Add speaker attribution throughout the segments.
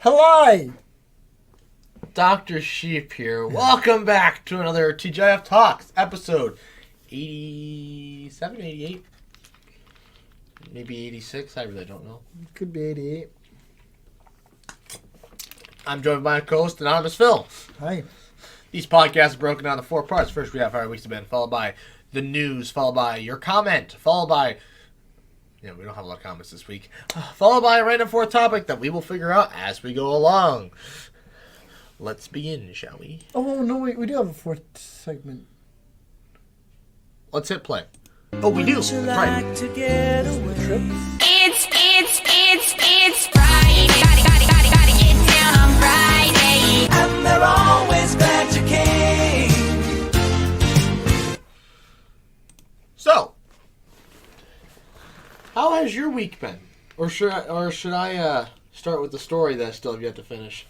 Speaker 1: Hello!
Speaker 2: Dr. Sheep here. Welcome back to another TGIF Talks, episode 87, 88, maybe 86, I really don't know.
Speaker 1: Could be 88.
Speaker 2: I'm joined by my co-host, Anonymous Phil.
Speaker 1: Hi.
Speaker 2: These podcasts are broken down into 4 parts. First, we have how our weeks have been, followed by the news, followed by your comment, followed by... we don't have a lot of comments this week. Followed by a random fourth topic that we will figure out as we go along. Let's begin, shall we?
Speaker 1: Oh, no, wait, we do have a fourth segment.
Speaker 2: Let's hit play. Oh, we do. That's right.
Speaker 3: It's Friday. Gotta get down on Friday. And they're always glad you came.
Speaker 2: So, how has your week been? Or should I start with the story that I still have yet to finish?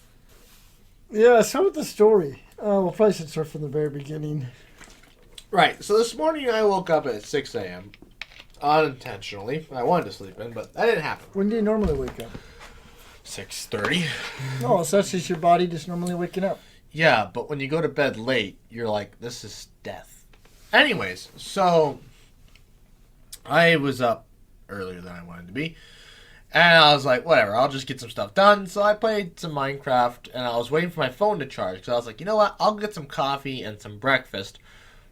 Speaker 1: Yeah, start with the story. We'll probably should start from the very beginning.
Speaker 2: Right. So this morning I woke up at 6 a.m. unintentionally. I wanted to sleep in, but that didn't happen.
Speaker 1: When do you normally wake up?
Speaker 2: 6:30.
Speaker 1: Oh, so that's just your body just normally waking up.
Speaker 2: Yeah, but when you go to bed late, you're like, this is death. Anyways, so I was up earlier than I wanted to be. And I was like, whatever, I'll just get some stuff done. So I played some Minecraft, and I was waiting for my phone to charge. Because I was like, you know what, I'll get some coffee and some breakfast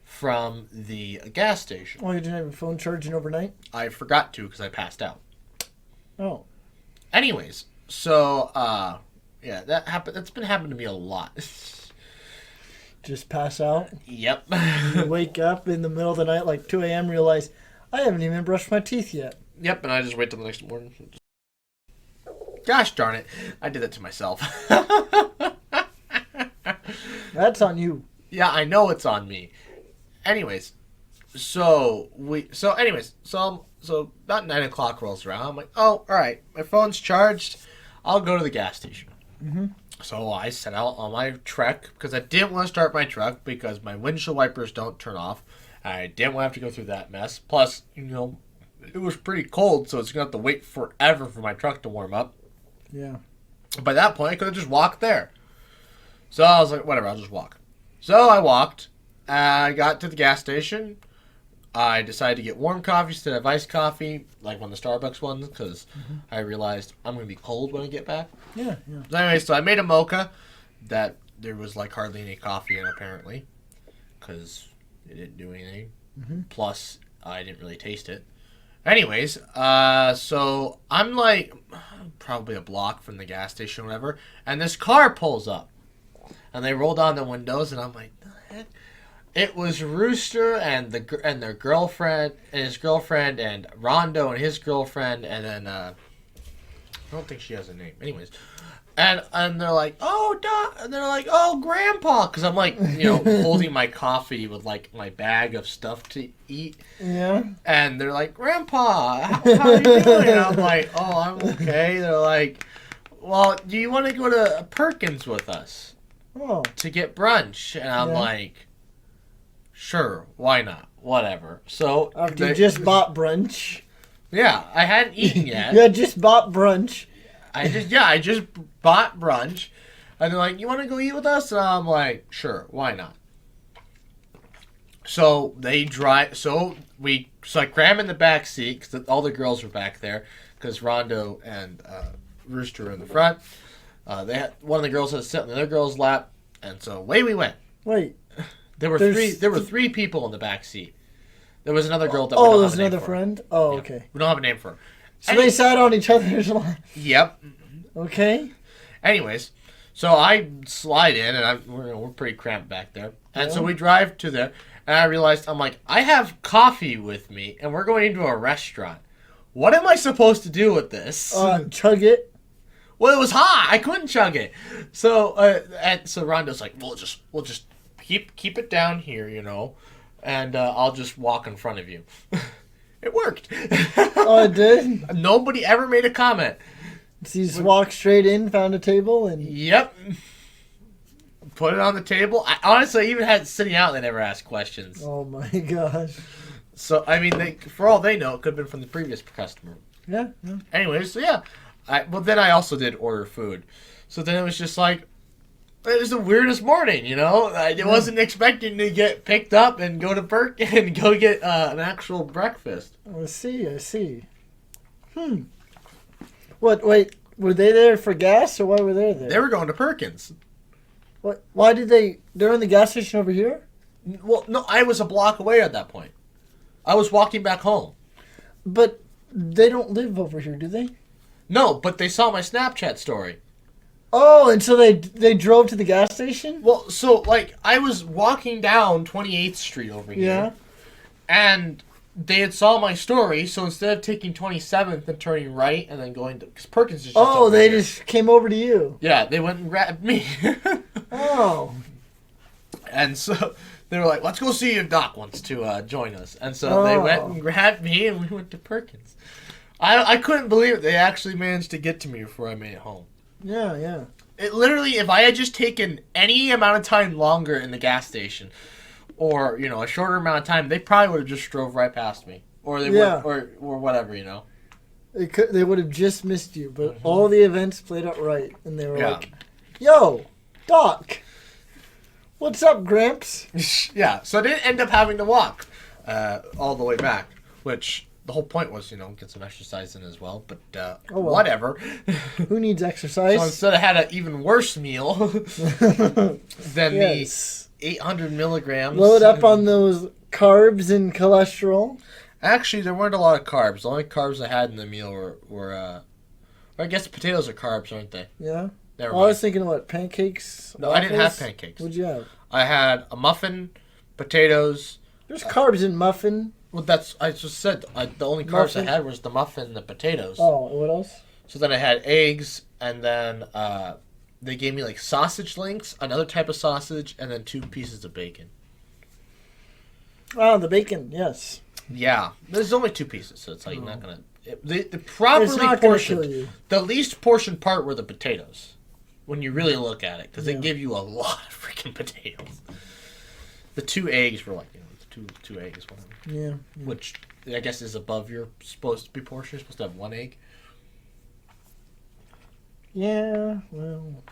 Speaker 2: from the gas station.
Speaker 1: Oh, you didn't have your phone charging overnight?
Speaker 2: I forgot to because I passed out.
Speaker 1: Oh.
Speaker 2: Anyways, so, yeah, that happened. That's been happening to me a lot.
Speaker 1: Just pass out?
Speaker 2: Yep.
Speaker 1: You wake up in the middle of the night, like 2 a.m., realize, I haven't even brushed my teeth yet.
Speaker 2: Yep, and I just wait till the next morning. Gosh darn it. I did that to myself.
Speaker 1: That's on you.
Speaker 2: Yeah, I know it's on me. Anyways, so about 9 o'clock rolls around. I'm like, oh, all right, my phone's charged. I'll go to the gas station.
Speaker 1: Mm-hmm.
Speaker 2: So I set out on my trek because I didn't want to start my truck because my windshield wipers don't turn off. I didn't want to have to go through that mess. Plus, it was pretty cold, so it's going to have to wait forever for my truck to warm up.
Speaker 1: Yeah.
Speaker 2: By that point, I could have just walked there. So I was like, whatever, I'll just walk. So I walked. I got to the gas station. I decided to get warm coffee instead of iced coffee, like one of the Starbucks ones, because I realized I'm going to be cold when I get back.
Speaker 1: Yeah, yeah.
Speaker 2: So anyway, so I made a mocha that there was like hardly any coffee in, apparently, because it didn't do anything.
Speaker 1: Mm-hmm.
Speaker 2: Plus, I didn't really taste it. Anyways, so I'm like probably a block from the gas station or whatever, and this car pulls up. And they roll down the windows, and I'm like, the heck? It was Rooster and their girlfriend, and his girlfriend, and Rondo and his girlfriend, and then, I don't think she has a name. Anyways. And they're like, oh, Doc, and they're like, oh, Grandpa, because I'm like, holding my coffee with like my bag of stuff to eat.
Speaker 1: Yeah.
Speaker 2: And they're like, Grandpa, how are you doing? And I'm like, oh, I'm okay. They're like, well, do you want to go to Perkins with us to get brunch? And I'm like, sure, why not? Whatever. So
Speaker 1: after you just bought brunch.
Speaker 2: Yeah, I hadn't eaten yet.
Speaker 1: You had just bought brunch. I
Speaker 2: just bought brunch. And they're like, you want to go eat with us? And I'm like, sure, why not? So they drive. So I cram in the back seat because all the girls were back there because Rondo and Rooster were in the front. One of the girls had to sit on the other girl's lap, and so away we went.
Speaker 1: Wait,
Speaker 2: there were three people in the back seat. There was another girl that. Oh,
Speaker 1: there's another friend. Oh, yeah. Okay.
Speaker 2: We don't have a name for her.
Speaker 1: So they sat on each other's lap.
Speaker 2: Yep.
Speaker 1: Okay.
Speaker 2: Anyways, so I slide in, and we're pretty cramped back there, and so we drive to there, and I realized I'm like, I have coffee with me, and we're going into a restaurant. What am I supposed to do with this?
Speaker 1: Chug it.
Speaker 2: Well, it was hot. I couldn't chug it. So so Rondo's like, we'll just keep it down here, and I'll just walk in front of you. It worked.
Speaker 1: Oh, it did?
Speaker 2: Nobody ever made a comment.
Speaker 1: So you just walked straight in, found a table, and...
Speaker 2: Yep. Put it on the table. I honestly even had it sitting out and they never asked questions.
Speaker 1: Oh, my gosh.
Speaker 2: So, I mean, for all they know, it could have been from the previous customer.
Speaker 1: Yeah.
Speaker 2: Anyways, so yeah. Then I also did order food. So then it was just like, it was the weirdest morning, you know? I wasn't expecting to get picked up and go to and go get an actual breakfast.
Speaker 1: I see. What, wait, were they there for gas or why were they there?
Speaker 2: They were going to Perkins.
Speaker 1: What? Why did they're in the gas station over here?
Speaker 2: Well, no, I was a block away at that point. I was walking back home.
Speaker 1: But they don't live over here, do they?
Speaker 2: No, but they saw my Snapchat story.
Speaker 1: Oh, and so they drove to the gas station?
Speaker 2: Well, so, like, I was walking down 28th Street over here.
Speaker 1: Yeah.
Speaker 2: And they had saw my story, so instead of taking 27th and turning right and then going to... Because Perkins is just
Speaker 1: Oh,
Speaker 2: over
Speaker 1: they
Speaker 2: here.
Speaker 1: just came over to you.
Speaker 2: Yeah, they went and grabbed me.
Speaker 1: Oh.
Speaker 2: And so they were like, let's go see if Doc wants to join us. And so they went and grabbed me and we went to Perkins. I couldn't believe it. They actually managed to get to me before I made it home.
Speaker 1: Yeah.
Speaker 2: It literally, if I had just taken any amount of time longer in the gas station, or, you know, a shorter amount of time, they probably would have just drove right past me. Or they would, or whatever, you know.
Speaker 1: They would have just missed you, but all the events played out right. And they were
Speaker 2: Yeah.
Speaker 1: like, yo, Doc, what's up, Gramps?
Speaker 2: Yeah, so I didn't end up having to walk all the way back, which the whole point was, you know, get some exercise in as well, but whatever.
Speaker 1: Who needs exercise?
Speaker 2: So instead I had an even worse meal than
Speaker 1: Yes.
Speaker 2: the 800 milligrams.
Speaker 1: Load up on those carbs and cholesterol.
Speaker 2: Actually, there weren't a lot of carbs. The only carbs I had in the meal were I guess potatoes are carbs, aren't they?
Speaker 1: Yeah.
Speaker 2: Never
Speaker 1: I
Speaker 2: mind.
Speaker 1: was thinking, what, pancakes?
Speaker 2: No, I didn't have
Speaker 1: waffles?
Speaker 2: pancakes.
Speaker 1: What'd you have?
Speaker 2: I had a muffin, potatoes.
Speaker 1: There's carbs in muffin.
Speaker 2: Well, I just said the only carbs
Speaker 1: Muffin.
Speaker 2: I had was the muffin and the potatoes.
Speaker 1: Oh, what else?
Speaker 2: So then I had eggs, and then they gave me like sausage links, another type of sausage, and then 2 pieces of bacon.
Speaker 1: Oh, the bacon, yes.
Speaker 2: Yeah, there's only 2 pieces, so it's like not gonna. The
Speaker 1: It's
Speaker 2: properly
Speaker 1: not going to kill
Speaker 2: portioned,
Speaker 1: you.
Speaker 2: the least portioned part were the potatoes, when you really look at it, because they
Speaker 1: Yeah.
Speaker 2: give you a lot of freaking potatoes. The 2 eggs were like, you know, two eggs, whatever.
Speaker 1: Yeah.
Speaker 2: Which I guess is above your supposed to be portion. You're supposed to have 1 egg.
Speaker 1: Yeah, well.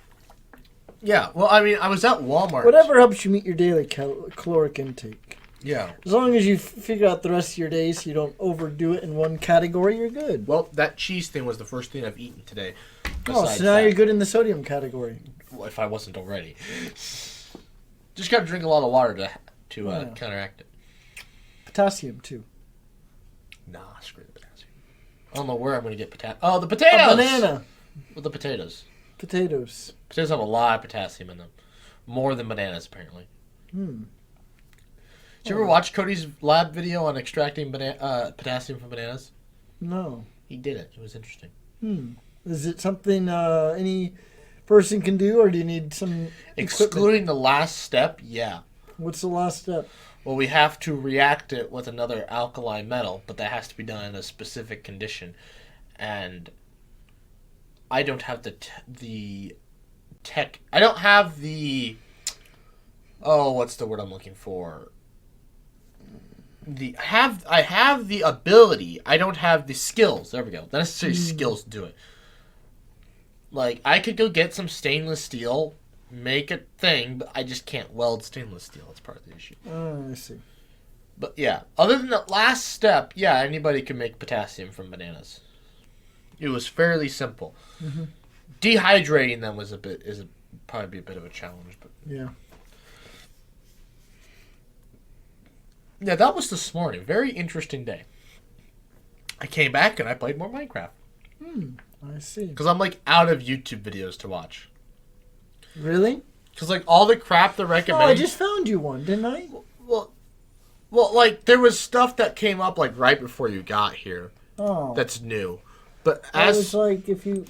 Speaker 2: Yeah, well, I mean, I was at Walmart.
Speaker 1: Whatever helps you meet your daily caloric intake.
Speaker 2: Yeah.
Speaker 1: As long as you figure out the rest of your day so you don't overdo it in one category, you're good.
Speaker 2: Well, that cheese thing was the first thing I've eaten today.
Speaker 1: Oh,
Speaker 2: besides
Speaker 1: so now
Speaker 2: that.
Speaker 1: you're good in the sodium category.
Speaker 2: Well, if I wasn't already. Just gotta drink a lot of water to
Speaker 1: Yeah.
Speaker 2: counteract it.
Speaker 1: Potassium, too.
Speaker 2: Nah, screw the potassium. I don't know where I'm gonna get potassium. Oh, the potatoes!
Speaker 1: A banana.
Speaker 2: With the potatoes.
Speaker 1: Potatoes.
Speaker 2: Potatoes have a lot of potassium in them. More than bananas, apparently. Did you ever watch Cody's lab video on extracting potassium from bananas?
Speaker 1: No.
Speaker 2: He did it. It was interesting.
Speaker 1: Is it something any person can do, or do you need some equipment?
Speaker 2: Excluding the last step, yeah.
Speaker 1: What's the last step?
Speaker 2: Well, we have to react it with another alkali metal, but that has to be done in a specific condition. And I don't have the tech. I don't have the. Oh, what's the word I'm looking for? I have the ability. I don't have the skills. There we go. Not necessarily skills to do it. Like, I could go get some stainless steel, make a thing, but I just can't weld stainless steel. That's part of the issue.
Speaker 1: Oh, I see.
Speaker 2: But yeah, other than the last step, yeah, anybody can make potassium from bananas. It was fairly simple. Dehydrating them was probably a bit of a challenge, but
Speaker 1: Yeah.
Speaker 2: yeah, that was this morning. Very interesting day. I came back and I played more Minecraft
Speaker 1: I see.
Speaker 2: because I'm like out of YouTube videos to watch.
Speaker 1: Really?
Speaker 2: Because like all the crap they're
Speaker 1: Oh, I
Speaker 2: recommending.
Speaker 1: just found you one, didn't I?
Speaker 2: Well, like there was stuff that came up like right before you got here
Speaker 1: Oh.
Speaker 2: that's new, but
Speaker 1: I was like, if you...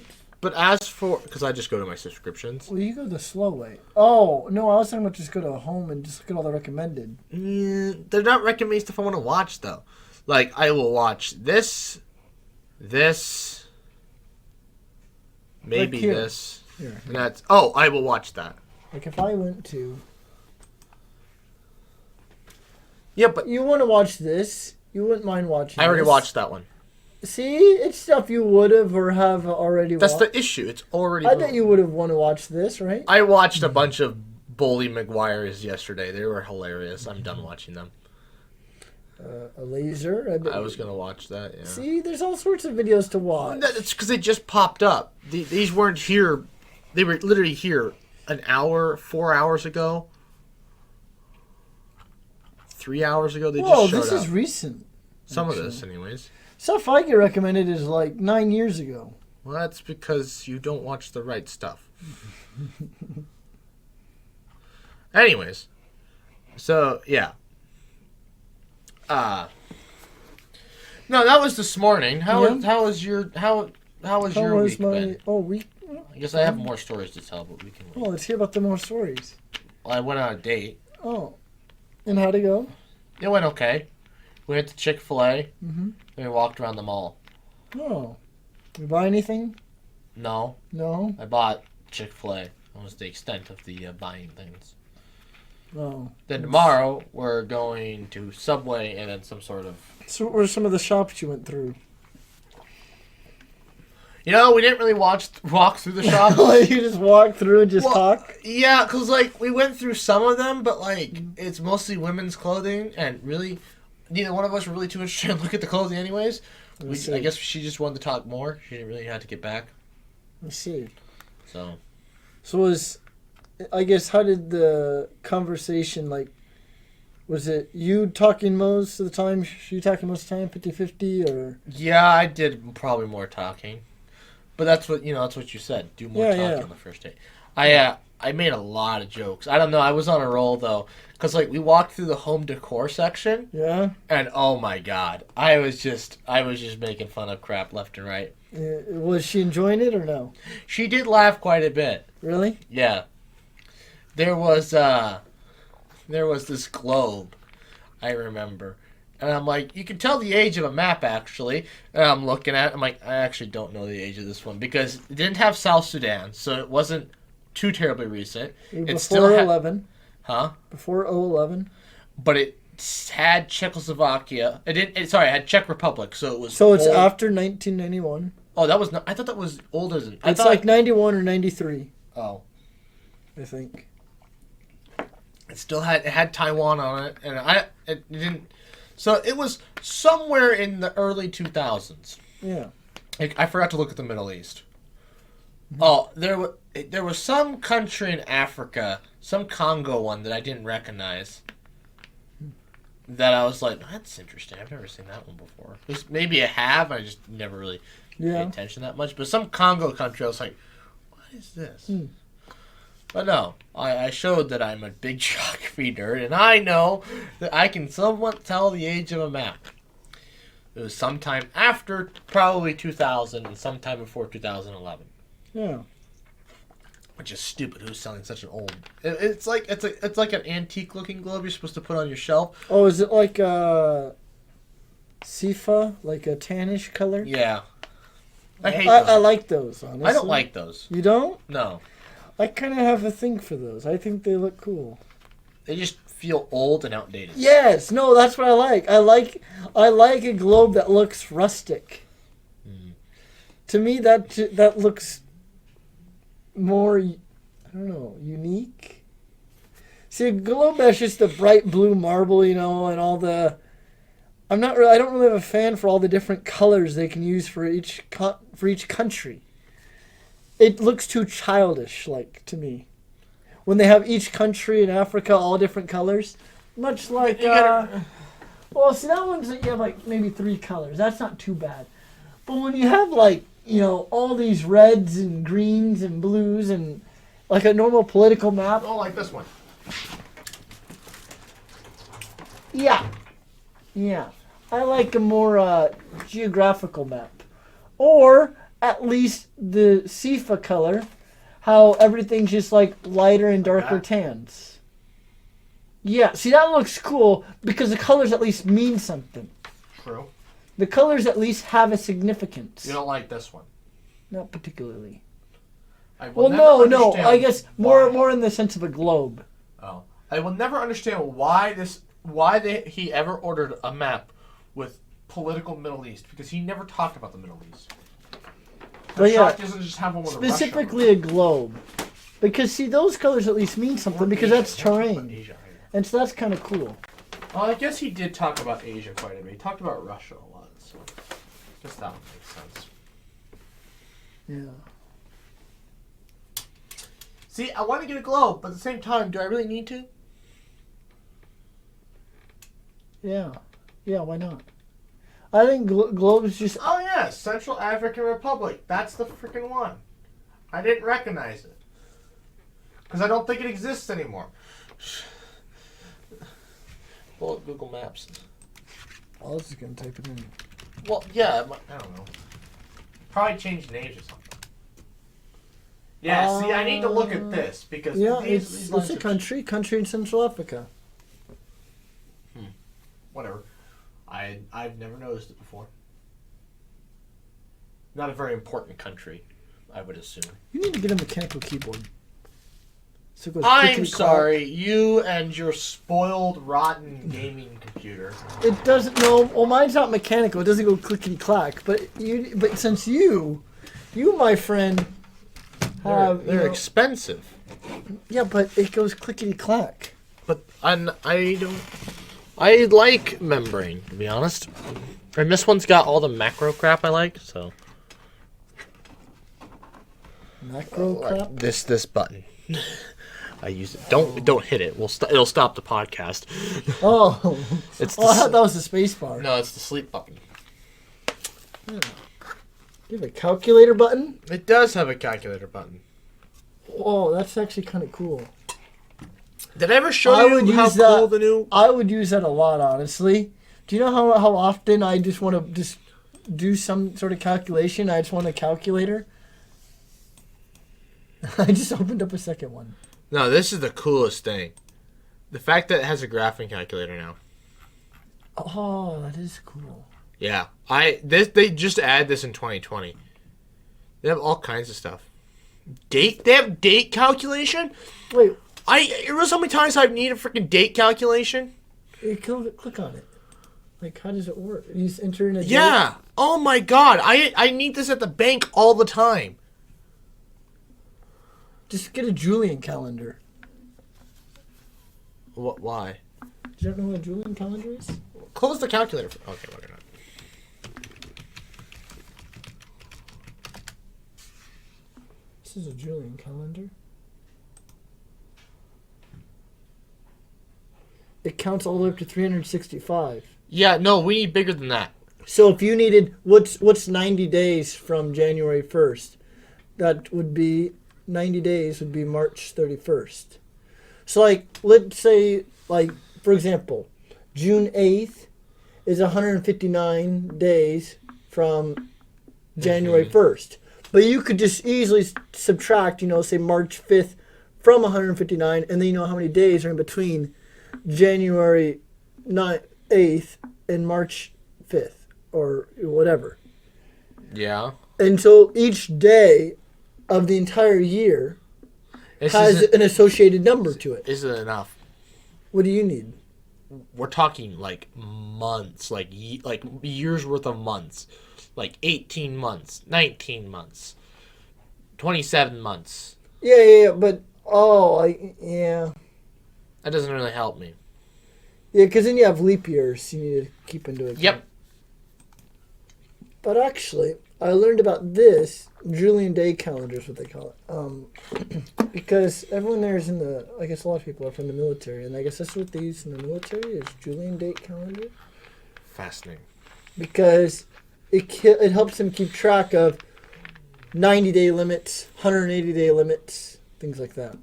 Speaker 2: as for because I just go to my subscriptions.
Speaker 1: Well, you go the slow way. Oh, no, I was talking about just go to home and just look at all the recommended.
Speaker 2: They're not recommending stuff I want to watch though. Like I will watch this, maybe
Speaker 1: Like here.
Speaker 2: this,
Speaker 1: Here.
Speaker 2: and that's I will watch that.
Speaker 1: Like if I went to...
Speaker 2: Yeah, but
Speaker 1: You want to watch this? You wouldn't mind watching
Speaker 2: I already
Speaker 1: this?
Speaker 2: watched that one.
Speaker 1: See, it's stuff you would have or have already
Speaker 2: That's
Speaker 1: watched.
Speaker 2: the issue. It's already.
Speaker 1: I bet you would have want to watch this, right?
Speaker 2: I watched a bunch of Bully McGuires yesterday. They were hilarious. I'm done watching them.
Speaker 1: A laser.
Speaker 2: I was gonna watch that. Yeah.
Speaker 1: See, there's all sorts of videos to watch.
Speaker 2: It's because they just popped up. These weren't here. They were literally here an hour, 4 hours ago, 3 hours ago. They
Speaker 1: Whoa,
Speaker 2: just showed
Speaker 1: this
Speaker 2: up.
Speaker 1: is recent.
Speaker 2: Some of this, anyways.
Speaker 1: Stuff I get recommended is like 9 years ago.
Speaker 2: Well, that's because you don't watch the right stuff. Anyways, so yeah. No, that was this morning. How was your week been?
Speaker 1: Week?
Speaker 2: I guess I have more stories to tell, but we can wait.
Speaker 1: Oh, let's hear about the more stories.
Speaker 2: Well, I went on a date.
Speaker 1: Oh, and how'd it go?
Speaker 2: It went okay. We went to Chick-fil-A.
Speaker 1: Mm-hmm.
Speaker 2: And we walked around the mall.
Speaker 1: Oh, you buy anything?
Speaker 2: No,
Speaker 1: No.
Speaker 2: I bought Chick-fil-A. That was the extent of the buying things.
Speaker 1: Oh.
Speaker 2: Then tomorrow we're going to Subway and then some sort of.
Speaker 1: So, what were some of the shops you went through?
Speaker 2: You know, we didn't really walk through the shops.
Speaker 1: You just walk through and just talk?
Speaker 2: Yeah, because, like, we went through some of them, but, like, it's mostly women's clothing, and really, neither one of us were really too interested in look at the clothing anyways. I guess she just wanted to talk more. She didn't really have to get back.
Speaker 1: I see.
Speaker 2: So
Speaker 1: I guess, how did the conversation, like, was it you talking most of the time, she talking most of the time, 50-50, or?
Speaker 2: Yeah, I did probably more talking. But that's what you said. Do more talking on the first date. I made a lot of jokes. I don't know. I was on a roll though, because like we walked through the home decor section.
Speaker 1: Yeah.
Speaker 2: And oh my god, I was just making fun of crap left and right.
Speaker 1: Was she enjoying it or no?
Speaker 2: She did laugh quite a bit.
Speaker 1: Really?
Speaker 2: Yeah. There was this globe, I remember. And I'm like, you can tell the age of a map, actually. And I'm looking at it. I'm like, I actually don't know the age of this one. Because it didn't have South Sudan, so it wasn't too terribly recent.
Speaker 1: Before 2011.
Speaker 2: Huh?
Speaker 1: Before 2011.
Speaker 2: But it had Czechoslovakia. It had Czech Republic, so it was
Speaker 1: So it's
Speaker 2: old.
Speaker 1: After 1991.
Speaker 2: Oh, that was not... I thought that was older than...
Speaker 1: It's like 91 or 93.
Speaker 2: Oh.
Speaker 1: I think.
Speaker 2: It had Taiwan on it, and it didn't... So it was somewhere in the early 2000s.
Speaker 1: Yeah.
Speaker 2: I forgot to look at the Middle East. Oh, there was some country in Africa, some Congo one that I didn't recognize. That I was like, that's interesting. I've never seen that one before. Maybe I have. I just never really paid attention that much. But some Congo country, I was like, what is this? But no, I showed that I'm a big geography nerd, and I know that I can somewhat tell the age of a map. It was sometime after probably 2000 and sometime before 2011.
Speaker 1: Yeah.
Speaker 2: Which is stupid. Who's selling such an old? It's like an antique looking globe you're supposed to put on your shelf.
Speaker 1: Oh, is it like a Sifa, like a tannish color?
Speaker 2: Yeah. I hate those.
Speaker 1: I like those, honestly.
Speaker 2: I don't like those.
Speaker 1: You don't?
Speaker 2: No.
Speaker 1: I kind of have a thing for those. I think they look cool.
Speaker 2: They just feel old and outdated.
Speaker 1: Yes, no, that's what I like. I like a globe that looks rustic. To me, that looks more, I don't know, unique. See, a globe that's just a bright blue marble, and all the. I don't really have a fan for all the different colors they can use for each country. It looks too childish, like, to me. When they have each country in Africa all different colors. Much like, well, see, that one's, you have, like, maybe 3 colors. That's not too bad. But when you have, like, all these reds and greens and blues and, like, a normal political map.
Speaker 2: Oh, like this one.
Speaker 1: Yeah. Yeah. I like a more geographical map. Or at least the Sifa color, how everything's just like lighter and darker tans. Yeah, see, that looks cool because the colors at least mean something.
Speaker 2: True.
Speaker 1: The colors at least have a significance.
Speaker 2: You don't like this one?
Speaker 1: Not particularly.
Speaker 2: Well,
Speaker 1: no. I guess more in the sense of a globe.
Speaker 2: Oh, I will never understand why he ever ordered a map with political Middle East because he never talked about the Middle East.
Speaker 1: But
Speaker 2: The
Speaker 1: yeah,
Speaker 2: shot doesn't just have one with
Speaker 1: specifically a globe. Because, see, those colors at least mean something because that's terrain.
Speaker 2: Asia.
Speaker 1: And so that's kind of cool.
Speaker 2: Well, I guess he did talk about Asia quite a bit. He talked about Russia a lot, so just that one makes sense.
Speaker 1: Yeah.
Speaker 2: See, I want to get a globe, but at the same time, do I really need to?
Speaker 1: Yeah. Yeah, why not? I think globes just...
Speaker 2: Oh, yeah, Central African Republic. That's the freaking one. I didn't recognize it. Because I don't think it exists anymore. Pull up Google Maps.
Speaker 1: I was just going to type it in.
Speaker 2: Well, yeah, I don't know. Probably changed names or something. Yeah, see, I need to look at this because
Speaker 1: Yeah,
Speaker 2: these
Speaker 1: it's a country in Central Africa.
Speaker 2: Whatever. I've never noticed it before. Not a very important country, I would assume.
Speaker 1: You need to get a mechanical keyboard. So it goes
Speaker 2: I'm
Speaker 1: clickety-clack.
Speaker 2: sorry, you and your spoiled, rotten gaming computer.
Speaker 1: It doesn't. No, well, mine's not mechanical. It doesn't go clickety clack. But since you, my friend, have
Speaker 2: They're expensive.
Speaker 1: Yeah, but it goes clickety clack.
Speaker 2: But I don't. I like membrane, to be honest. And this one's got all the macro crap I like, so.
Speaker 1: Macro crap.
Speaker 2: This button. I use it. Don't hit it. It'll stop the podcast.
Speaker 1: Oh,
Speaker 2: It's
Speaker 1: I thought that was the space bar.
Speaker 2: No, it's the sleep button.
Speaker 1: You have a calculator button?
Speaker 2: It does have a calculator button.
Speaker 1: Oh, that's actually kind of cool.
Speaker 2: Did I ever show
Speaker 1: I would
Speaker 2: you how
Speaker 1: use
Speaker 2: cool
Speaker 1: that.
Speaker 2: the new?
Speaker 1: I would use that a lot, honestly. Do you know how often I just want to just do some sort of calculation? I just want a calculator. I just opened up a second one.
Speaker 2: No, this is the coolest thing. The fact that it has a graphing calculator now.
Speaker 1: Oh, that is cool.
Speaker 2: Yeah, they just add this in 2020. They have all kinds of stuff. They have date calculation.
Speaker 1: Wait,
Speaker 2: You realize how many times I've needed a freaking date calculation?
Speaker 1: you click on it. Like, how does it work? You just enter in a date?
Speaker 2: Yeah. Oh my god, I need this at the bank all the time.
Speaker 1: Just get a Julian calendar.
Speaker 2: What? Why?
Speaker 1: Do you not know what a Julian calendar is?
Speaker 2: Close the calculator. Okay, well, you're not.
Speaker 1: This is a Julian calendar. It counts all the way up to 365.
Speaker 2: Yeah, no, we need bigger than that.
Speaker 1: So if you needed, what's 90 days from January 1st? That would be, 90 days would be March 31st. So like, let's say, like, for example, June 8th is 159 days from January 1st. But you could just easily subtract, say March 5th from 159, and then you know how many days are in between January 8th and March 5th, or whatever.
Speaker 2: Yeah.
Speaker 1: And so each day of the entire year has an associated number to it.
Speaker 2: Isn't enough.
Speaker 1: What do you need?
Speaker 2: We're talking like months, like years worth of months. Like 18 months, 19 months, 27 months.
Speaker 1: Yeah, but, yeah.
Speaker 2: That doesn't really help me.
Speaker 1: Yeah, because then you have leap years you need to keep into account.
Speaker 2: Yep.
Speaker 1: But actually, I learned about this, Julian Day calendar is what they call it. Because everyone there is I guess a lot of people are from the military, and I guess that's what they use in the military is Julian date calendar.
Speaker 2: Fascinating.
Speaker 1: Because it helps them keep track of 90-day limits, 180-day limits, things like that.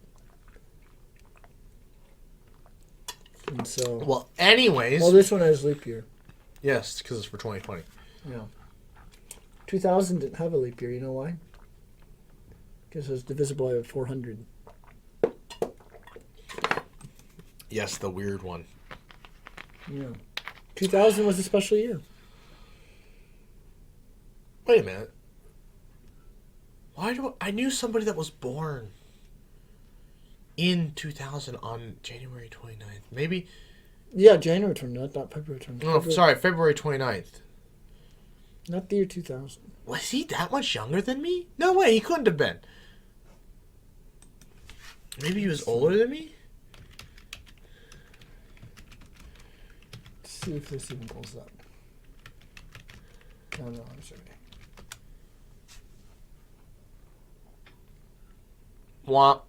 Speaker 1: And so,
Speaker 2: Well, anyways.
Speaker 1: well, this one has leap year.
Speaker 2: Yes, because it's for 2020.
Speaker 1: Yeah. 2000 didn't have a leap year. You know why? Because it was divisible by 400.
Speaker 2: Yes, the weird one.
Speaker 1: Yeah. 2000 was a special year.
Speaker 2: Wait a minute. I knew somebody that was born in 2000 on January 29th. Maybe.
Speaker 1: Yeah, January 29th, not February 29th.
Speaker 2: No, sorry, February 29th.
Speaker 1: Not the year 2000.
Speaker 2: Was he that much younger than me? No way, he couldn't have been. Maybe he was older than me?
Speaker 1: Let's see if this even pulls up. No, I'm sorry.
Speaker 2: Womp.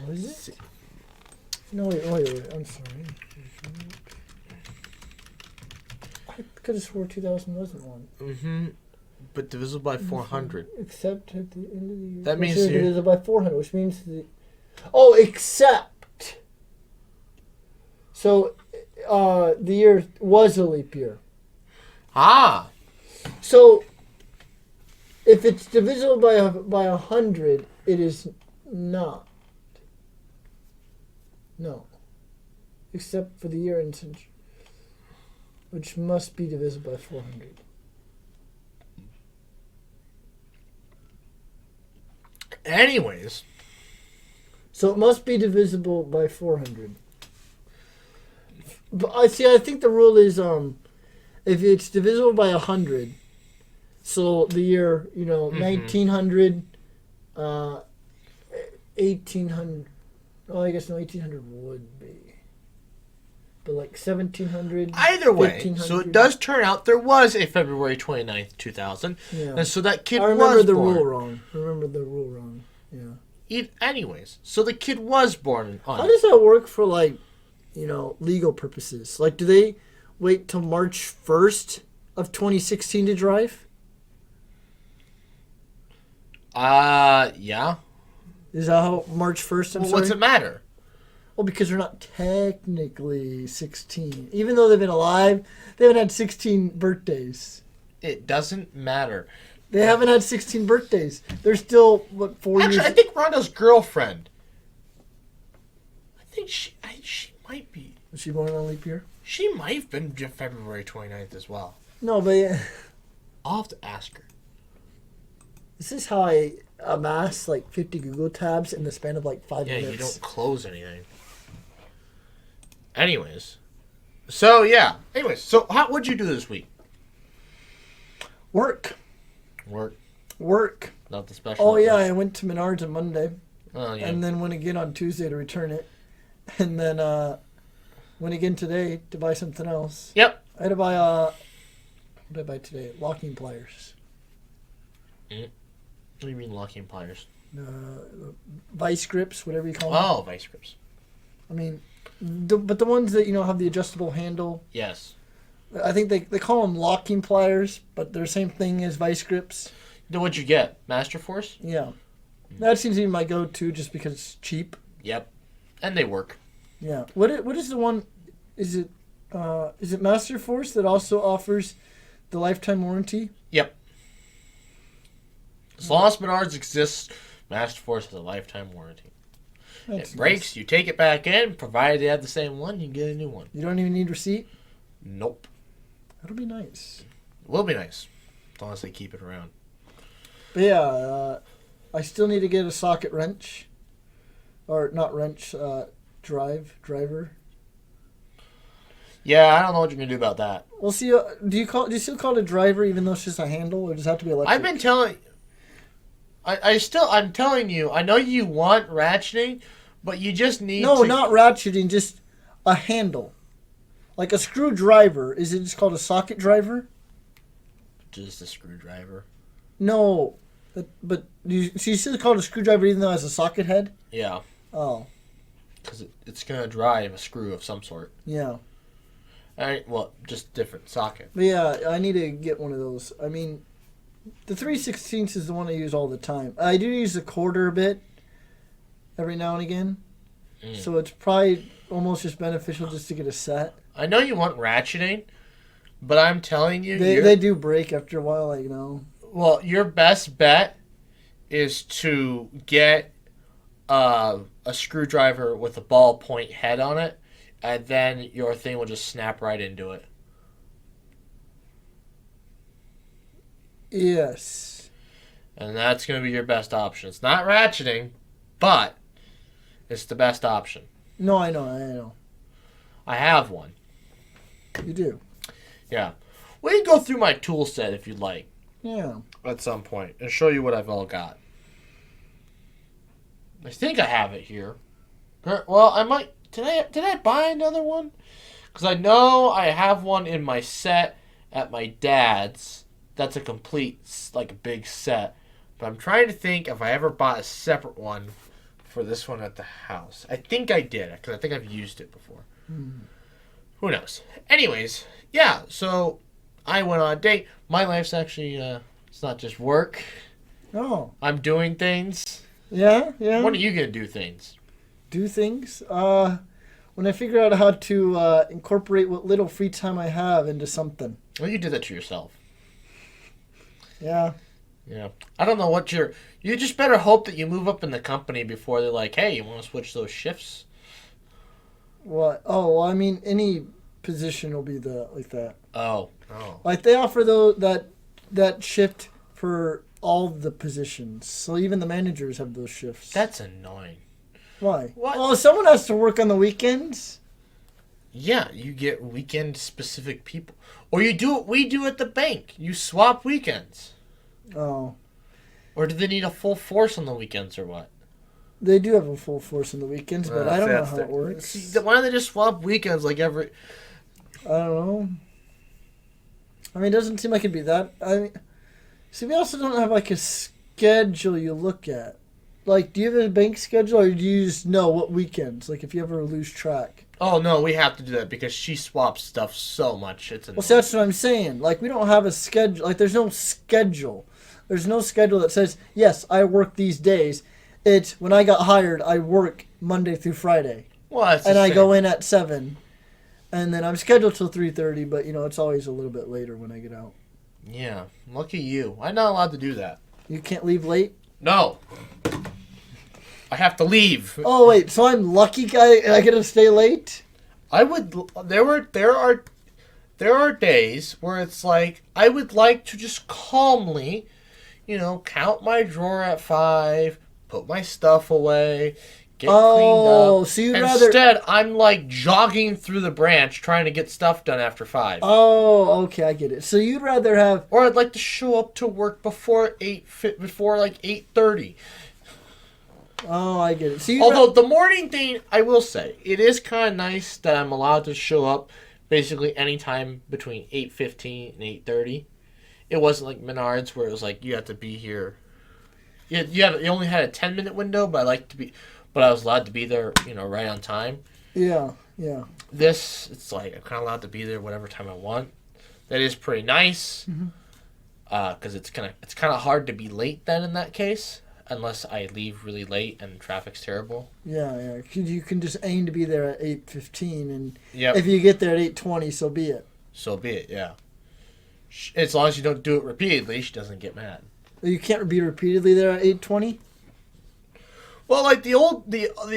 Speaker 1: What is it? No, wait. I'm sorry. I could have swore 2000 wasn't one.
Speaker 2: Mm-hmm. But divisible by 400.
Speaker 1: Except at the end of the year.
Speaker 2: That means
Speaker 1: divisible by 400, which means except. So, the year was a leap year.
Speaker 2: Ah.
Speaker 1: So, if it's divisible by 100, it is not. No. Except for the year and century, which must be divisible by 400.
Speaker 2: Anyways.
Speaker 1: So it must be divisible by 400. But I think the rule is if it's divisible by 100, so the year, 1900, 1800, oh, I guess no, 1800 would be. But like 1700.
Speaker 2: Either way, so it does turn out there was a February 29th, 2000.
Speaker 1: Yeah.
Speaker 2: And so that kid
Speaker 1: I remember
Speaker 2: was
Speaker 1: the
Speaker 2: born.
Speaker 1: rule wrong. Yeah.
Speaker 2: Anyways, so the kid was born on
Speaker 1: How does that work for legal purposes? Like, do they wait till March 1st of 2016 to drive?
Speaker 2: Yeah.
Speaker 1: Is that how March 1st?
Speaker 2: Well, what's it matter?
Speaker 1: Well, because they're not technically 16. Even though they've been alive, they haven't had 16 birthdays.
Speaker 2: It doesn't matter.
Speaker 1: They haven't had 16 birthdays. They're still, 4 years?
Speaker 2: Actually, I think Rhonda's girlfriend. I think she might be.
Speaker 1: Was she born on a leap year?
Speaker 2: She might have been February 29th as well.
Speaker 1: No, but yeah.
Speaker 2: I'll have to ask her.
Speaker 1: This is how I amass 50 Google tabs in the span of 5 minutes.
Speaker 2: Yeah, you don't close anything. Anyways. So, yeah. What'd you do this week?
Speaker 1: Work.
Speaker 2: Not the special.
Speaker 1: Oh, yeah, I went to Menards on Monday.
Speaker 2: Oh, yeah.
Speaker 1: And then went again on Tuesday to return it. And then went again today to buy something else.
Speaker 2: Yep.
Speaker 1: I had to buy, what did I buy today? Locking pliers.
Speaker 2: What do you mean locking pliers?
Speaker 1: Vice grips, whatever you call them.
Speaker 2: Oh, vice grips.
Speaker 1: I mean, but the ones that, have the adjustable handle.
Speaker 2: Yes.
Speaker 1: I think they call them locking pliers, but they're the same thing as vice grips.
Speaker 2: Then what'd you get? Master Force?
Speaker 1: Yeah. That seems to be my go-to just because it's cheap.
Speaker 2: Yep. And they work.
Speaker 1: Yeah. What is the one? Is it Master Force that also offers the lifetime warranty?
Speaker 2: Yep. As long as Menards exists, Master Force has a lifetime warranty.
Speaker 1: That's
Speaker 2: It breaks,
Speaker 1: nice.
Speaker 2: you take it back in, provided they have the same one, you can get a new one.
Speaker 1: You don't even need receipt?
Speaker 2: Nope.
Speaker 1: That'll be nice.
Speaker 2: It will be nice. As long as they keep it around.
Speaker 1: But yeah, I still need to get a socket wrench. Or not wrench, driver.
Speaker 2: Yeah, I don't know what you're gonna do about that.
Speaker 1: We'll see. Do you still call it a driver even though it's just a handle, or does it have to be electric?
Speaker 2: I've been telling... I'm telling you, I know you want ratcheting, but you just need
Speaker 1: No,
Speaker 2: to...
Speaker 1: not ratcheting, just a handle. Like a screwdriver. Is it just called a socket driver?
Speaker 2: Just a screwdriver.
Speaker 1: No. But you still call it a screwdriver even though it has a socket head?
Speaker 2: Yeah.
Speaker 1: Oh.
Speaker 2: Because it's going to drive a screw of some sort.
Speaker 1: Yeah.
Speaker 2: Well, just different socket.
Speaker 1: But yeah, I need to get one of those. I mean, the 3/16 is the one I use all the time. I do use the quarter a bit every now and again. So it's probably almost just beneficial just to get a set.
Speaker 2: I know you want ratcheting, but I'm telling you...
Speaker 1: They do break after a while,
Speaker 2: Well, your best bet is to get a screwdriver with a ballpoint head on it, and then your thing will just snap right into it.
Speaker 1: Yes.
Speaker 2: And that's going to be your best option. It's not ratcheting, but It's the best option.
Speaker 1: No, I know.
Speaker 2: I have one.
Speaker 1: You do.
Speaker 2: Yeah. We can go through my tool set if you'd like.
Speaker 1: Yeah.
Speaker 2: At some point and show you what I've all got. I think I have it here. Well, I might. Did I buy another one? Because I know I have one in my set at my dad's. That's a complete, like, a big set. But I'm trying to think if I ever bought a separate one for this one at the house. I think I did, because I think I've used it before. Who knows? Anyways, yeah, so I went on a date. My life's actually, it's not just work.
Speaker 1: Oh.
Speaker 2: I'm doing things.
Speaker 1: Yeah, yeah.
Speaker 2: When are you going to do things?
Speaker 1: Do things? When I figure out how to incorporate what little free time I have into something.
Speaker 2: Well, you did that to yourself.
Speaker 1: Yeah.
Speaker 2: Yeah. I don't know what you just better hope that you move up in the company before they're like, hey, you want to switch those shifts?
Speaker 1: What? Oh, well, I mean, any position will be like that.
Speaker 2: Oh.
Speaker 1: Like they offer that shift for all the positions, so even the managers have those shifts.
Speaker 2: That's annoying.
Speaker 1: Why?
Speaker 2: What?
Speaker 1: Well, someone has to work on the weekends.
Speaker 2: Yeah, you get weekend specific people. Or you do what we do at the bank. You swap weekends.
Speaker 1: Oh.
Speaker 2: Or do they need a full force on the weekends or what?
Speaker 1: They do have a full force on the weekends, but I don't know how it works.
Speaker 2: See, why don't they just swap weekends like every...
Speaker 1: I don't know. I mean, it doesn't seem like it'd be that... I mean, see, we also don't have, like, a schedule you look at. Like, do you have a bank schedule, or do you just know what weekends? Like, if you ever lose track.
Speaker 2: Oh, no, we have to do that because she swaps stuff so much. It's annoying.
Speaker 1: Well, see, that's what I'm saying. Like, we don't have a schedule. Like, there's no schedule. There's no schedule that says, yes, I work these days. It's, when I got hired, I work Monday through Friday.
Speaker 2: Well,
Speaker 1: and I go in at 7. And then I'm scheduled till 3:30, but, it's always a little bit later when I get out.
Speaker 2: Yeah, lucky you. I'm not allowed to do that.
Speaker 1: You can't leave late?
Speaker 2: No. I have to leave.
Speaker 1: Oh, wait, so I'm lucky guy and I get to stay late?
Speaker 2: I would... There are days where it's like, I would like to just calmly, count my drawer at 5, put my stuff away, get cleaned up.
Speaker 1: So you'd
Speaker 2: Instead, I'm like jogging through the branch trying to get stuff done after 5.
Speaker 1: Oh, okay, I get it. So you'd rather have...
Speaker 2: Or I'd like to show up to work before 8:30.
Speaker 1: Oh, I get it. So
Speaker 2: Although the morning thing, I will say, it is kind of nice that I'm allowed to show up basically anytime between 8:15 and 8:30. It wasn't like Menards where it was like you have to be here. You only had a 10-minute window, but I was allowed to be there, right on time.
Speaker 1: Yeah.
Speaker 2: This, it's like I'm kind of allowed to be there whatever time I want. That is pretty nice. Because it's kind of hard to be late then in that case. Unless I leave really late and traffic's terrible.
Speaker 1: Yeah. You can just aim to be there at 8:15, and
Speaker 2: Yep.
Speaker 1: if you get there at 8:20, so be it.
Speaker 2: So be it, yeah. As long as you don't do it repeatedly, she doesn't get mad.
Speaker 1: You can't be repeatedly there at 8:20?
Speaker 2: Well, like the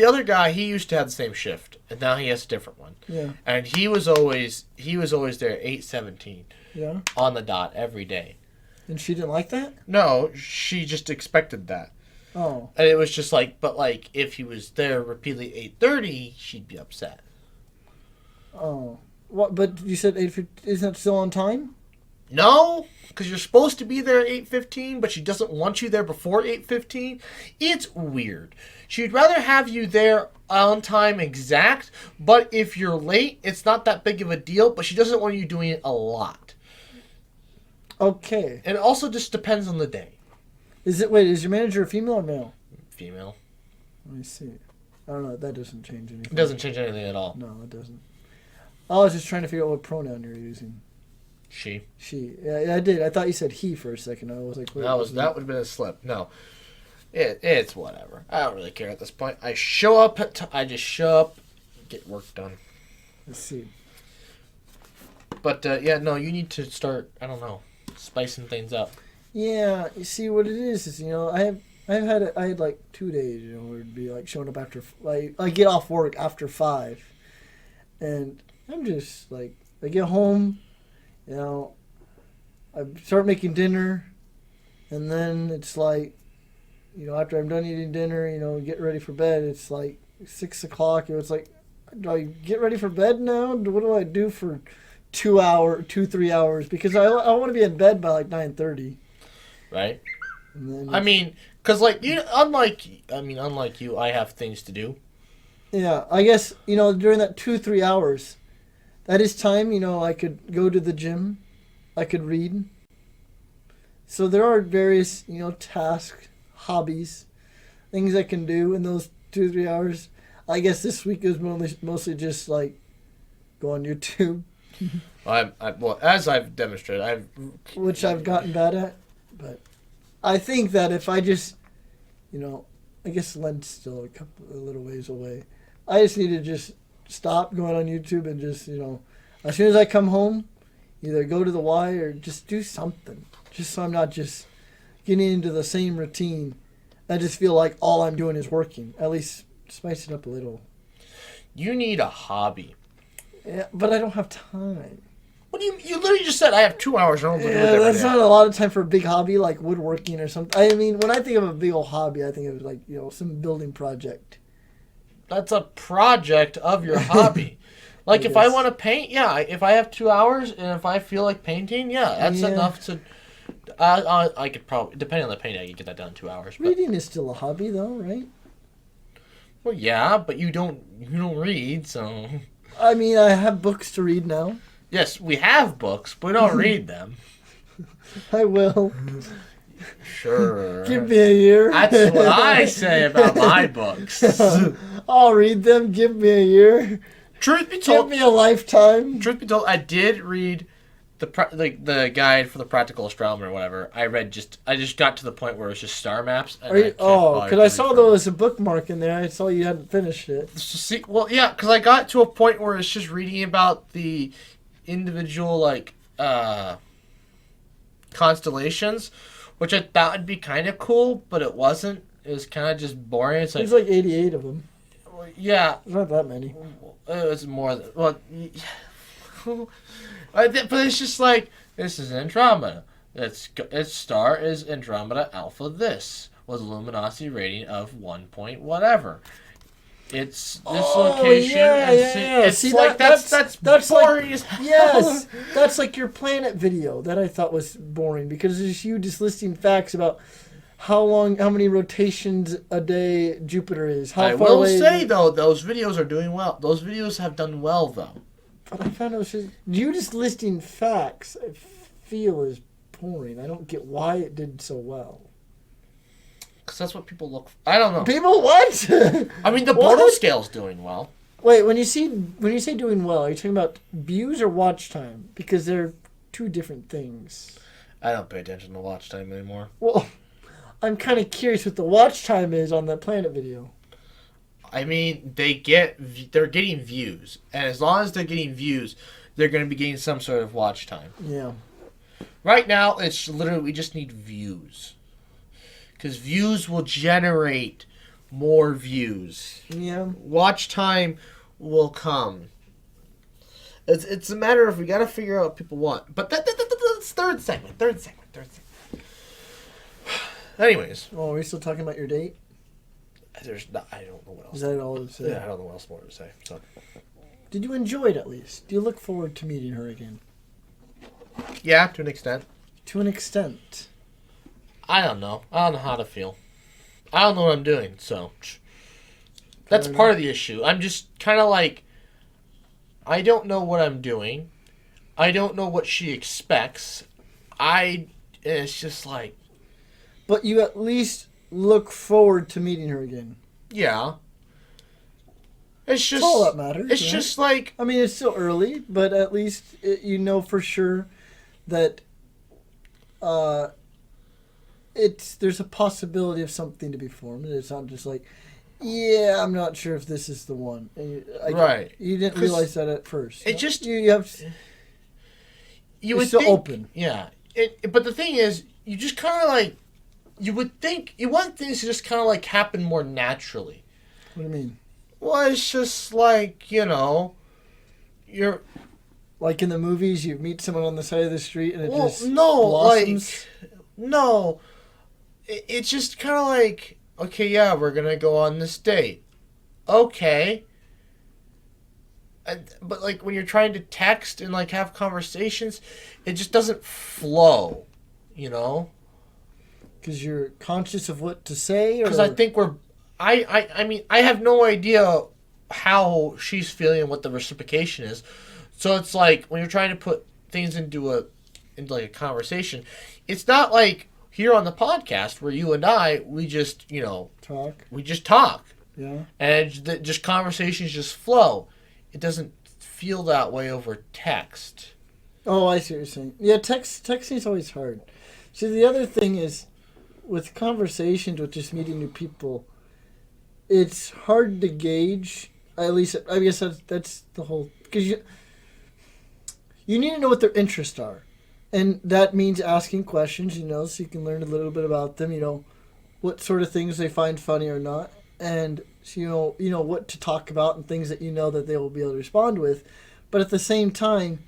Speaker 2: other guy, he used to have the same shift, and now he has a different one.
Speaker 1: Yeah.
Speaker 2: And he was always there at 8:17.
Speaker 1: Yeah.
Speaker 2: On the dot every day.
Speaker 1: And she didn't like that?
Speaker 2: No, she just expected that.
Speaker 1: Oh.
Speaker 2: And it was just like, but like, if he was there repeatedly 8:30, she'd be upset.
Speaker 1: Oh. What? But you said 8:15. Isn't that still on time?
Speaker 2: No, because you're supposed to be there at 8:15, but she doesn't want you there before 8:15. It's weird. She'd rather have you there on time exact, but if you're late, it's not that big of a deal, but she doesn't want you doing it a lot.
Speaker 1: Okay.
Speaker 2: And it also just depends on the day.
Speaker 1: Is your manager a female or male?
Speaker 2: Female.
Speaker 1: Let me see. I don't know. That doesn't change anything.
Speaker 2: It doesn't change anything at all.
Speaker 1: No, it doesn't. I was just trying to figure out what pronoun you're using.
Speaker 2: She.
Speaker 1: She. Yeah, I did. I thought you said he for a second. I was like, wait,
Speaker 2: That would have been a slip. No. It's whatever. I don't really care at this point. I just show up, get work done.
Speaker 1: Let's see.
Speaker 2: But, no, you need to start, I don't know, spicing things up.
Speaker 1: Yeah, you see what it is I had like 2 days, where it'd be like showing up after, like, I get off work after 5, and I'm just like, I get home, I start making dinner, and then it's like, after I'm done eating dinner, getting ready for bed, it's like 6 o'clock. It was like, do I get ready for bed now? What do I do for 3 hours? Because I want to be in bed by like 9:30.
Speaker 2: Right.
Speaker 1: And then
Speaker 2: I mean, because like you, unlike you, I have things to do.
Speaker 1: yeah, I guess during that 2-3 hours, that is time. I could go to the gym, I could read. So there are various tasks, hobbies, things I can do in those 2-3 hours. I guess this week is mostly just like go on YouTube,
Speaker 2: Well, as I've demonstrated,
Speaker 1: which I've gotten bad at. But I think that if I just, I guess Lent's still a little ways away. I just need to just stop going on YouTube and just, as soon as I come home, either go to the Y or just do something. Just so I'm not just getting into the same routine. I just feel like all I'm doing is working. At least spice it up a little.
Speaker 2: You need a hobby.
Speaker 1: Yeah, but I don't have time.
Speaker 2: What do you literally just said I have 2 hours and I don't do it
Speaker 1: Yeah,
Speaker 2: every
Speaker 1: that's
Speaker 2: day.
Speaker 1: not a lot of time for a big hobby like woodworking or something. I mean, when I think of a big old hobby, I think of like, some building project.
Speaker 2: That's a project of your hobby. Like if I want to paint, yeah. If I have 2 hours and if I feel like painting, yeah, that's enough to. I could probably, depending on the painting, I could get that done in 2 hours. But,
Speaker 1: Reading is still a hobby, though, right?
Speaker 2: well, yeah, but you don't read, so.
Speaker 1: I mean, I have books to read now.
Speaker 2: Yes, we have books, but we don't read them.
Speaker 1: I will.
Speaker 2: Sure.
Speaker 1: Give me a year.
Speaker 2: That's what I say about my books.
Speaker 1: I'll read them. Give me a year.
Speaker 2: Truth be
Speaker 1: Give
Speaker 2: told,
Speaker 1: me a lifetime.
Speaker 2: I did read the guide for the practical astronomer or whatever. I just got to the point where it was just star maps. And
Speaker 1: Because I saw there was a bookmark in there. I saw you hadn't finished it.
Speaker 2: See, well, yeah, because I got to a point where it's just reading about the individual constellations, which I thought would be kind of cool, but it wasn't. It was kind of just boring. It's
Speaker 1: There's like 88 of them.
Speaker 2: yeah,
Speaker 1: There's not that many.
Speaker 2: it was more than but it's just like, this is Andromeda. Its star is Andromeda Alpha. This was a luminosity rating of 1 point whatever. It's this location.
Speaker 1: Yeah.
Speaker 2: It's
Speaker 1: See,
Speaker 2: like that's boring
Speaker 1: like,
Speaker 2: as hell.
Speaker 1: Yes, that's like your planet video that I thought was boring because it's you just listing facts about how many rotations a day Jupiter is. How
Speaker 2: I
Speaker 1: far
Speaker 2: will
Speaker 1: away
Speaker 2: say though, those videos are doing well. Those videos have done well though.
Speaker 1: But I found it was just you just listing facts. I feel is boring. I don't get why it did so well.
Speaker 2: Because that's what people look for. I don't know.
Speaker 1: People what?
Speaker 2: I mean, the
Speaker 1: What?
Speaker 2: Bortle scale's doing well.
Speaker 1: Wait, when you say doing well, are you talking about views or watch time? Because they're two different things.
Speaker 2: I don't pay attention to watch time anymore.
Speaker 1: Well, I'm kind of curious what the watch time is on the planet video.
Speaker 2: I mean, they're getting views, and as long as they're getting views, they're going to be getting some sort of watch time.
Speaker 1: Yeah.
Speaker 2: Right now, it's literally we just need views, because views will generate more views.
Speaker 1: Yeah.
Speaker 2: Watch time will come. It's a matter of we got to figure out what people want. But that's third segment. Anyways,
Speaker 1: Oh, are we still talking about your date?
Speaker 2: I don't know what else.
Speaker 1: Is that all it said?
Speaker 2: Yeah, I don't know what else more to say. So.
Speaker 1: Did you enjoy it at least? Do you look forward to meeting her again?
Speaker 2: Yeah, to an extent.
Speaker 1: To an extent.
Speaker 2: I don't know. I don't know how to feel. I don't know what I'm doing, so. That's part of the issue. I'm just kind of like, I don't know what I'm doing. I don't know what she expects. It's just like.
Speaker 1: But you at least look forward to meeting her again.
Speaker 2: Yeah. It's just.
Speaker 1: That's all that matters.
Speaker 2: It's
Speaker 1: right?
Speaker 2: just like.
Speaker 1: I mean, it's still early, but at least you know for sure that there's a possibility of something to be formed. And it's not just like, yeah, I'm not sure if this is the one. And
Speaker 2: Right.
Speaker 1: You didn't realize that at first.
Speaker 2: It just.
Speaker 1: You have.
Speaker 2: You're
Speaker 1: still
Speaker 2: think,
Speaker 1: open.
Speaker 2: Yeah. But the thing is, you just kind of like. You would think. You want things to just kind of like happen more naturally.
Speaker 1: What do you mean?
Speaker 2: Well, it's just like, you're.
Speaker 1: Like in the movies, you meet someone on the side of the street and it just
Speaker 2: no,
Speaker 1: blossoms.
Speaker 2: It's just kind of like, okay, yeah, we're gonna go on this date. okay. But like when you're trying to text and like have conversations, it just doesn't flow, you know?
Speaker 1: Because you're conscious of what to say?
Speaker 2: Because I think I mean, I have no idea how she's feeling and what the reciprocation is. So it's like when you're trying to put things into like a conversation, it's not like here on the podcast where you and I, we just, you know, we just talk.
Speaker 1: Yeah.
Speaker 2: And just conversations just flow. It doesn't feel that way over text.
Speaker 1: Oh, I see what you're saying. Yeah, texting is always hard. See, the other thing is, with conversations, with just meeting new people, it's hard to gauge. At least, I guess that's the whole... Because you need to know what their interests are. And that means asking questions, you know, so you can learn a little bit about them, you know, what sort of things they find funny or not. And so, you know what to talk about and things that you know that they will be able to respond with. But at the same time,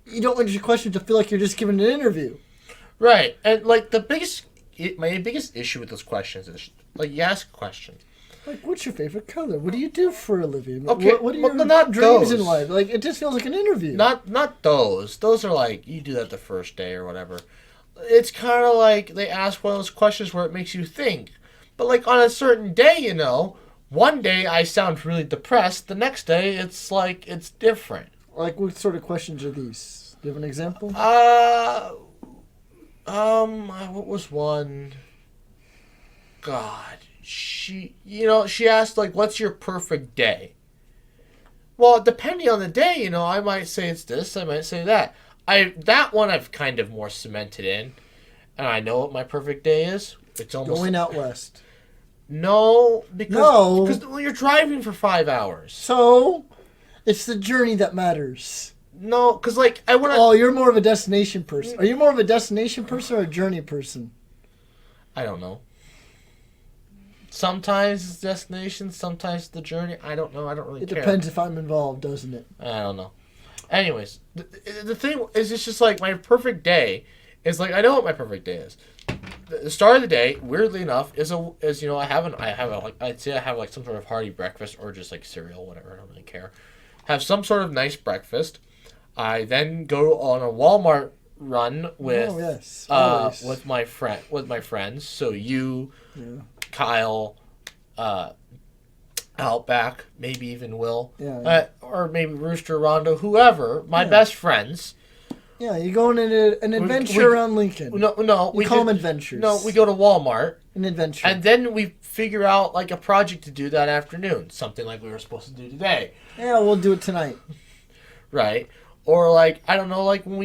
Speaker 1: you don't want your question to feel like you're just giving an interview.
Speaker 2: Right. And like my biggest issue with those questions is like you ask a question.
Speaker 1: Like, what's your favorite color? What do you do for a living?
Speaker 2: Okay,
Speaker 1: what are your
Speaker 2: not
Speaker 1: dreams
Speaker 2: those.
Speaker 1: in life? Like, it just feels like an interview.
Speaker 2: Not those. Those are like you do that the first day or whatever. It's kind of like they ask one of those questions where it makes you think. But like on a certain day, you know, one day I sound really depressed. The next day it's like it's different.
Speaker 1: Like, what sort of questions are these? Do you have an example?
Speaker 2: What was one? God, she asked like, "What's your perfect day?" Well, depending on the day, you know, I might say it's this, I might say that. That one I've kind of more cemented in, and I know what my perfect day is. It's almost
Speaker 1: going out west.
Speaker 2: No, because you're driving for 5 hours.
Speaker 1: So, it's the journey that matters.
Speaker 2: No, because like I want to.
Speaker 1: Oh, you're more of a destination person. Are you more of a destination person or a journey person?
Speaker 2: I don't know. Sometimes it's destination, sometimes the journey. I don't know. I don't really care.
Speaker 1: It depends if I'm involved, doesn't it?
Speaker 2: I don't know. Anyways, the thing is, it's just like my perfect day is like I know what my perfect day is. The start of the day, weirdly enough, is you know I'd say I have like some sort of hearty breakfast or just like cereal, whatever. I don't really care. Have some sort of nice breakfast. I then go on a Walmart run with with my friends. So you, Kyle, Outback, maybe even Will, or maybe Rooster, Rondo, whoever, my best friends.
Speaker 1: Yeah, you go on an adventure around Lincoln.
Speaker 2: No,
Speaker 1: we call them adventures.
Speaker 2: No, we go to Walmart.
Speaker 1: An adventure.
Speaker 2: And then we figure out like a project to do that afternoon. Something like we were supposed to do today.
Speaker 1: Yeah, we'll do it tonight.
Speaker 2: Right. Or like I don't know, like when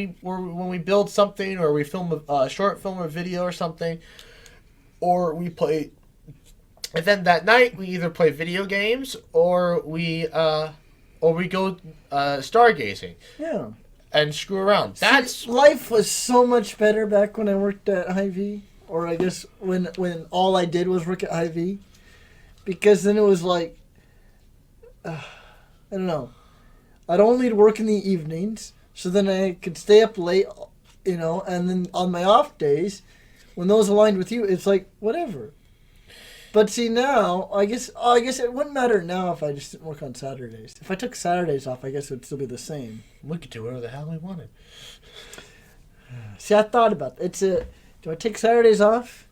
Speaker 2: we build something or we film a short film or video or something, or we play. And then that night we either play video games or we go stargazing.
Speaker 1: Yeah.
Speaker 2: And screw around.
Speaker 1: Life was so much better back when I worked at Hy-Vee, or I guess when all I did was work at Hy-Vee, because then it was like, I don't know, I'd only work in the evenings, so then I could stay up late, you know, and then on my off days, when those aligned with you, it's like whatever. But see now, I guess it wouldn't matter now if I just didn't work on Saturdays. If I took Saturdays off, I guess it would still be the same.
Speaker 2: We could do whatever the hell we wanted.
Speaker 1: See, I thought about that. Do I take Saturdays off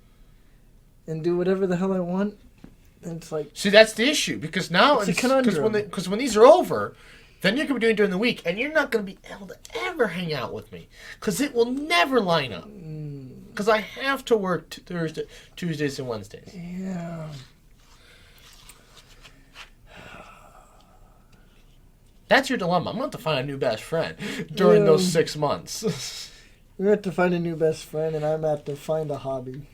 Speaker 1: and do whatever the hell I want? And it's like...
Speaker 2: See, that's the issue. Because now...
Speaker 1: It's a conundrum.
Speaker 2: Because when these are over, then you're going to be doing it during the week. And you're not going to be able to ever hang out with me. Because it will never line up. Because I have to work Tuesdays and Wednesdays.
Speaker 1: Yeah.
Speaker 2: That's your dilemma. I'm going to have to find a new best friend during those 6 months.
Speaker 1: You're going to have to find a new best friend, and I'm going to have to find a hobby.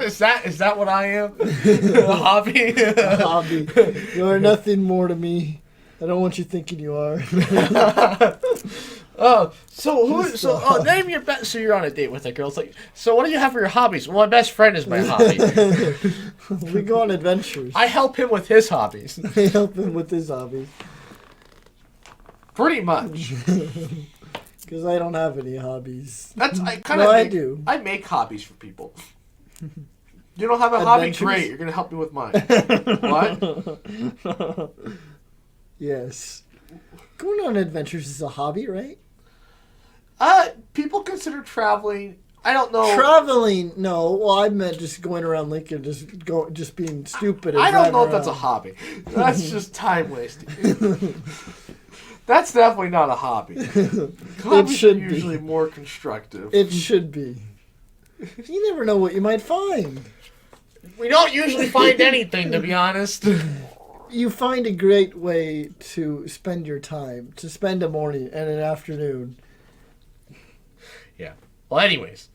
Speaker 2: Is that what I am? A hobby?
Speaker 1: A hobby. You are nothing more to me. I don't want you thinking you are.
Speaker 2: Name your best. So you're on a date with a girl. It's like, so what do you have for your hobbies? Well, my best friend is my hobby.
Speaker 1: We go on adventures.
Speaker 2: I help him with his hobbies.
Speaker 1: I help him with his hobbies.
Speaker 2: Pretty much.
Speaker 1: Because I don't have any hobbies.
Speaker 2: I do. I make hobbies for people. You don't have a hobby?
Speaker 1: Adventures?
Speaker 2: Great, you're going to help me with mine. What?
Speaker 1: Yes. Going on adventures is a hobby, right?
Speaker 2: People consider traveling... I don't know.
Speaker 1: Traveling, no. Well, I meant just going around Lincoln, just being stupid. And
Speaker 2: I don't know if
Speaker 1: driving
Speaker 2: that's a
Speaker 1: around.
Speaker 2: hobby. That's just time wasting. That's definitely not a hobby. Hobbies
Speaker 1: should
Speaker 2: are
Speaker 1: be.
Speaker 2: usually more constructive.
Speaker 1: It should be. You never know what you might find.
Speaker 2: We don't usually find anything, to be honest.
Speaker 1: You find a great way to spend your time, to spend a morning and an afternoon.
Speaker 2: Yeah. Well, anyways.